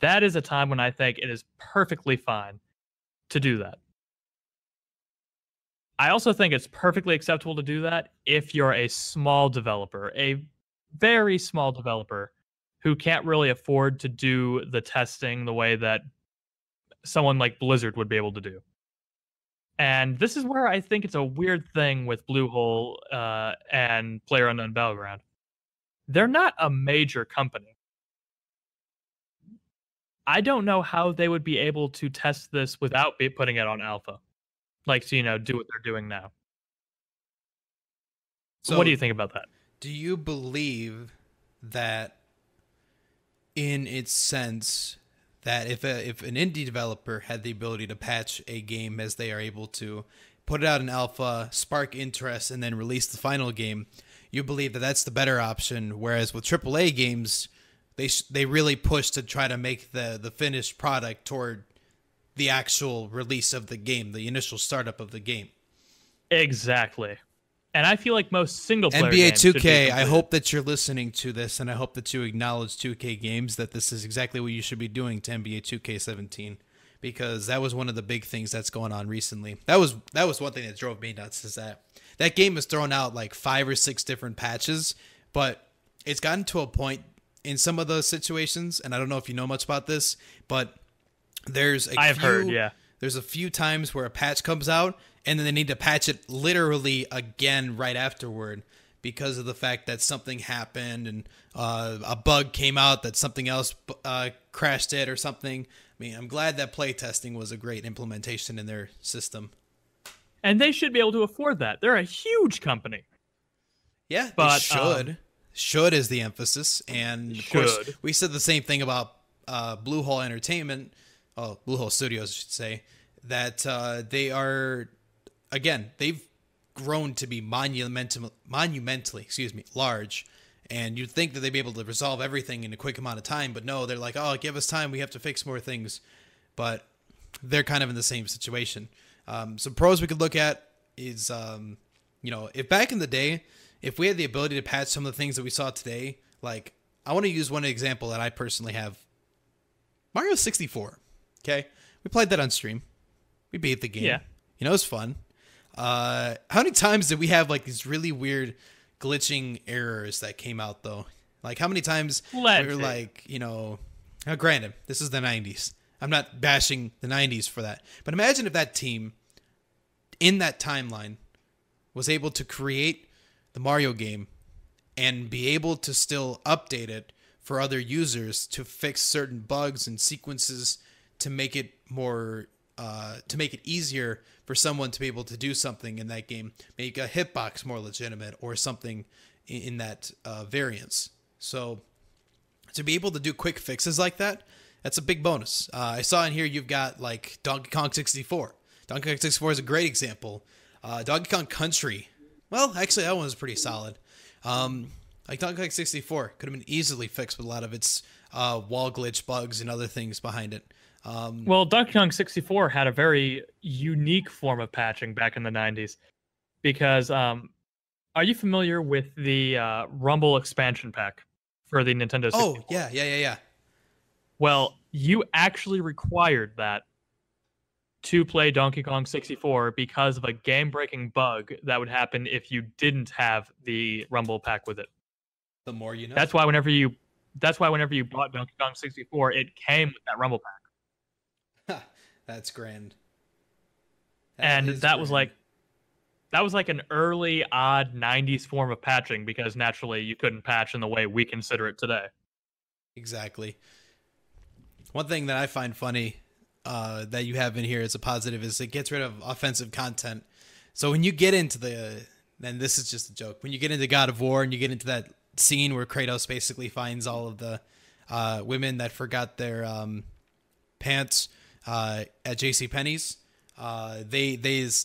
That is a time when I think it is perfectly fine to do that. I also think it's perfectly acceptable to do that if you're a small developer, a very small developer who can't really afford to do the testing the way that someone like Blizzard would be able to do. And this is where I think it's a weird thing with Bluehole and PlayerUnknown Battleground. They're not a major company. I don't know how they would be able to test this without putting it on alpha, like to do what they're doing now. So, what do you think about that? Do you believe that, in its sense, that if an indie developer had the ability to patch a game as they are able to, put it out in alpha, spark interest, and then release the final game, you believe that that's the better option? Whereas with AAA games, they really push to try to make the finished product toward the actual release of the game, the initial startup of the game. Exactly. And I feel like most single-player NBA games 2K, I hope that you're listening to this, and I hope that you acknowledge 2K Games, that this is exactly what you should be doing to NBA 2K17, because that was one of the big things that's going on recently. That was one thing that drove me nuts, is that game has thrown out like 5 or 6 different patches, but it's gotten to a point in some of those situations, and I don't know if you know much about this, but there's a few times where a patch comes out, and then they need to patch it literally again right afterward because of the fact that something happened and a bug came out that something else crashed it or something. I mean, I'm glad that playtesting was a great implementation in their system. And they should be able to afford that. They're a huge company. Yeah, but they should. Should is the emphasis. And of course, we said the same thing about Bluehole Entertainment, Bluehole Studios, I should say, that they are... Again, they've grown to be monumentally, large, and you'd think that they'd be able to resolve everything in a quick amount of time, but no, they're like, oh, give us time, we have to fix more things, but they're kind of in the same situation. Some pros we could look at is, if back in the day, if we had the ability to patch some of the things that we saw today, like, I want to use one example that I personally have. Mario 64, okay? We played that on stream. We beat the game. Yeah. It was fun. How many times did we have like these really weird glitching errors that came out though? Like how many times we were like, now granted, this is the 90s. I'm not bashing the 90s for that. But imagine if that team in that timeline was able to create the Mario game and be able to still update it for other users to fix certain bugs and sequences to make it more to make it easier for someone to be able to do something in that game, make a hitbox more legitimate or something in that variance. So to be able to do quick fixes like that, that's a big bonus. I saw in here you've got like Donkey Kong 64. Donkey Kong 64 is a great example. Donkey Kong Country, well, actually that one was pretty solid. Like Donkey Kong 64 could have been easily fixed with a lot of its wall glitch bugs and other things behind it. Well, Donkey Kong 64 had a very unique form of patching back in the 90s because are you familiar with the Rumble expansion pack for the Nintendo 64? Oh, yeah. Well, you actually required that to play Donkey Kong 64 because of a game-breaking bug that would happen if you didn't have the Rumble pack with it. The more you know. That's why whenever you bought Donkey Kong 64, it came with that Rumble pack. That's grand. That And is grand. that was like an early odd 90s form of patching because naturally you couldn't patch in the way we consider it today. Exactly. One thing that I find funny that you have in here as a positive is it gets rid of offensive content. So when you get into and this is just a joke, when you get into God of War and you get into that scene where Kratos basically finds all of the women that forgot their pants at J.C. Penney's, they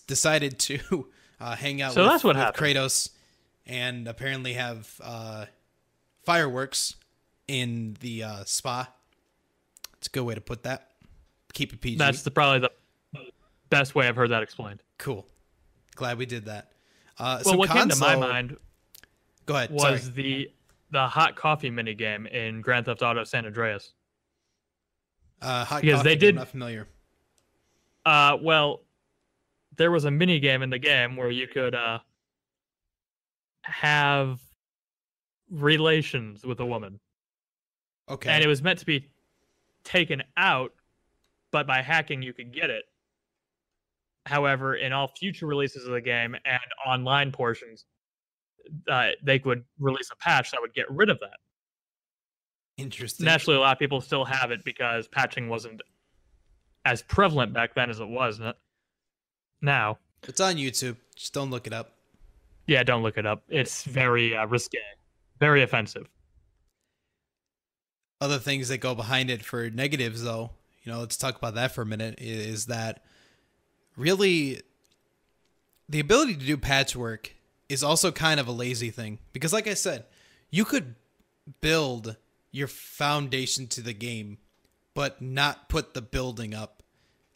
decided to hang out So that's what with happened. Kratos and apparently have fireworks in the spa. It's a good way to put that. Keep it PG. That's probably the best way I've heard that explained. Cool. Glad we did that. Well, Some what came to cons my though. mind Go ahead. Sorry. was the hot coffee minigame in Grand Theft Auto San Andreas Hot because they coffee. I'm did not familiar. well there was a mini game in the game where you could have relations with a woman, and Okay. it was meant to be taken out, but by hacking you could get it. However, in all future releases of the game and online portions, they would release a patch that would get rid of that. Interesting. Naturally, a lot of people still have it because patching wasn't as prevalent back then as it was now. It's on YouTube. Just don't look it up. Yeah, don't look it up. It's very risque, very offensive. Other things that go behind it for negatives, though, let's talk about that for a minute. Is that really the ability to do patchwork is also kind of a lazy thing because, like I said, you could build your foundation to the game, but not put the building up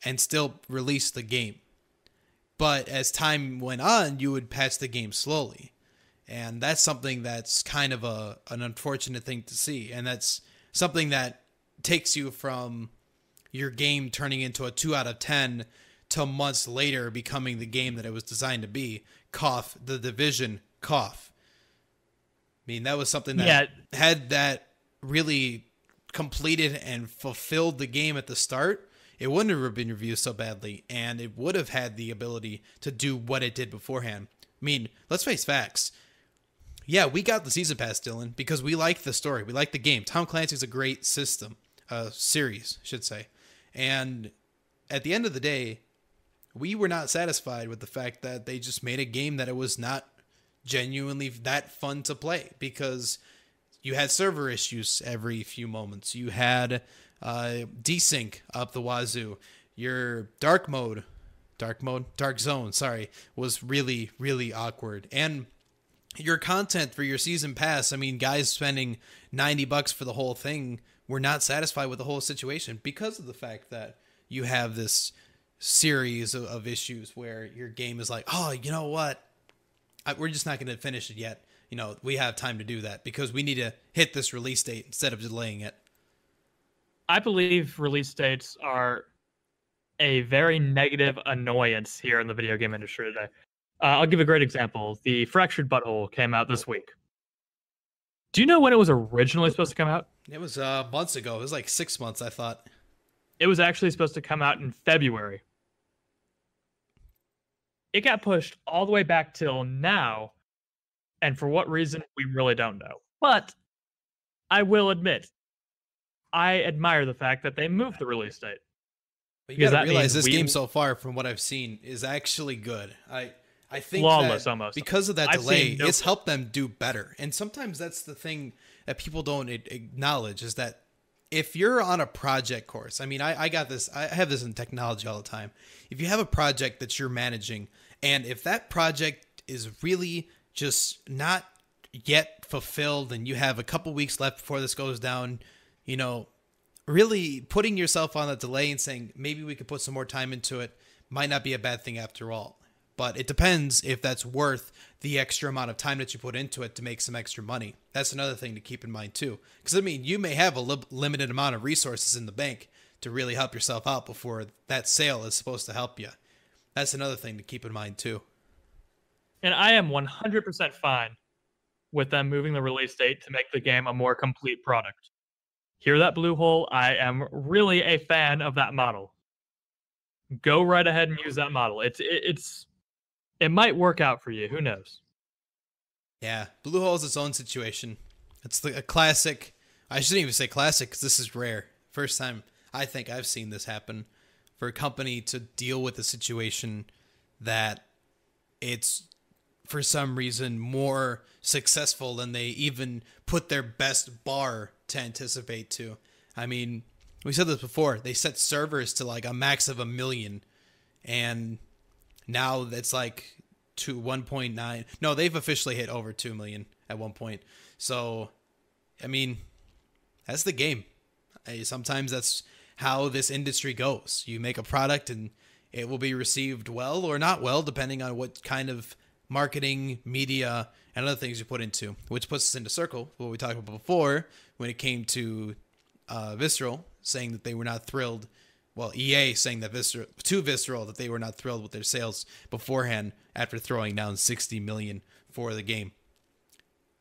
and still release the game. But as time went on, you would patch the game slowly. And that's something that's kind of an unfortunate thing to see. And that's something that takes you from your game turning into a 2 out of 10 to months later becoming the game that it was designed to be. Cough, The Division, cough. I mean, that was something that Yeah, had that really completed and fulfilled the game at the start, it wouldn't have been reviewed so badly, and it would have had the ability to do what it did beforehand. I mean, let's face facts. Yeah, we got the season pass, Dylan, because we like the story. We like the game. Tom Clancy's a great system, series, should say. And at the end of the day, we were not satisfied with the fact that they just made a game that it was not genuinely that fun to play because you had server issues every few moments. You had desync up the wazoo. Your dark zone, sorry, was really, really awkward. And your content for your season pass, I mean, guys spending $90 for the whole thing were not satisfied with the whole situation because of the fact that you have this series of issues where your game is like, oh, you know what? We're just not going to finish it yet. We have time to do that because we need to hit this release date instead of delaying it. I believe release dates are a very negative annoyance here in the video game industry today. I'll give a great example. The Fractured Butthole came out this week. Do you know when it was originally supposed to come out? It was months ago. It was like 6 months, I thought. It was actually supposed to come out in February. It got pushed all the way back till now, and for what reason, we really don't know. But I will admit, I admire the fact that they moved the release date But you got because to that realize means this we game so far, from what I've seen, is actually good. I think flawless that almost. because of that I've delay, seen no it's helped them do better. And sometimes that's the thing that people don't acknowledge is that if you're on a project course, I mean, I got this, I have this in technology all the time. If you have a project that you're managing, and if that project is really just not yet fulfilled and you have a couple weeks left before this goes down, really putting yourself on a delay and saying maybe we could put some more time into it might not be a bad thing after all. But it depends if that's worth the extra amount of time that you put into it to make some extra money. That's another thing to keep in mind too. Because I mean, you may have a limited amount of resources in the bank to really help yourself out before that sale is supposed to help you. That's another thing to keep in mind too. And I am 100% fine with them moving the release date to make the game a more complete product. Hear that, Blue Hole? I am really a fan of that model. Go right ahead and use that model. It might work out for you. Who knows? Yeah, Bluehole is its own situation. It's a classic. I shouldn't even say classic because this is rare. First time I think I've seen this happen for a company to deal with a situation that it's for some reason more successful than they even put their best bar to anticipate to. I mean, we said this before. They set servers to like a max of 1 million, and now it's like to 1.9. No, they've officially hit over 2 million at one point. So, I mean, that's the game. Sometimes that's how this industry goes. You make a product and it will be received well or not well, depending on what kind of marketing, media, and other things you put into, which puts us into circle, what we talked about before when it came to Visceral saying that they were not thrilled. Well, EA saying that Visceral that they were not thrilled with their sales beforehand after throwing down 60 million for the game.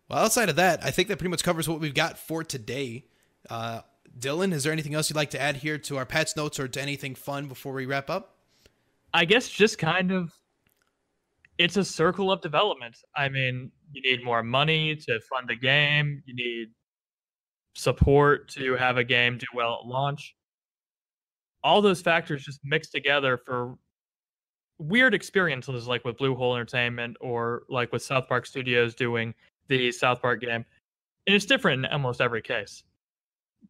Well, outside of that, I think that pretty much covers what we've got for today. Dylan, is there anything else you'd like to add here to our patch notes or to anything fun before we wrap up? I guess just kind of, it's a circle of development. I mean, you need more money to fund a game. You need support to have a game do well at launch. All those factors just mixed together for weird experiences like with Bluehole Entertainment or like with South Park Studios doing the South Park game. And it's different in almost every case.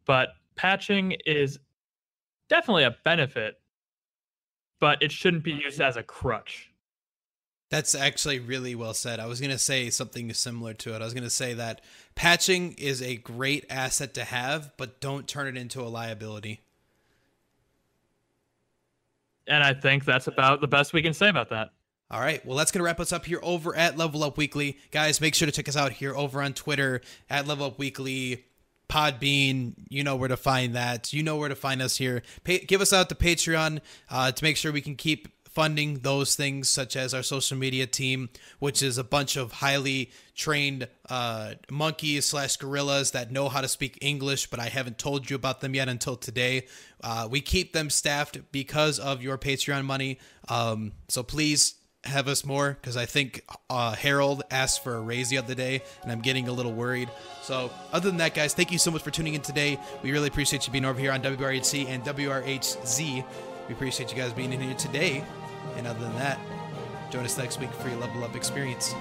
But patching is definitely a benefit, but it shouldn't be used as a crutch. That's actually really well said. I was going to say something similar to it. I was going to say that patching is a great asset to have, but don't turn it into a liability. And I think that's about the best we can say about that. All right, well, that's going to wrap us up here over at Level Up Weekly. Guys, make sure to check us out here over on Twitter at Level Up Weekly, Podbean. You know where to find that. You know where to find us here. Give us out to Patreon to make sure we can keep funding those things, such as our social media team, which is a bunch of highly trained monkeys / gorillas that know how to speak English, but I haven't told you about them yet until today. We keep them staffed because of your Patreon money. So please have us more, because I think Harold asked for a raise the other day, and I'm getting a little worried. So other than that, guys, thank you so much for tuning in today. We really appreciate you being over here on WRHC and WRHZ. We appreciate you guys being in here today. And other than that, join us next week for your Level Up experience.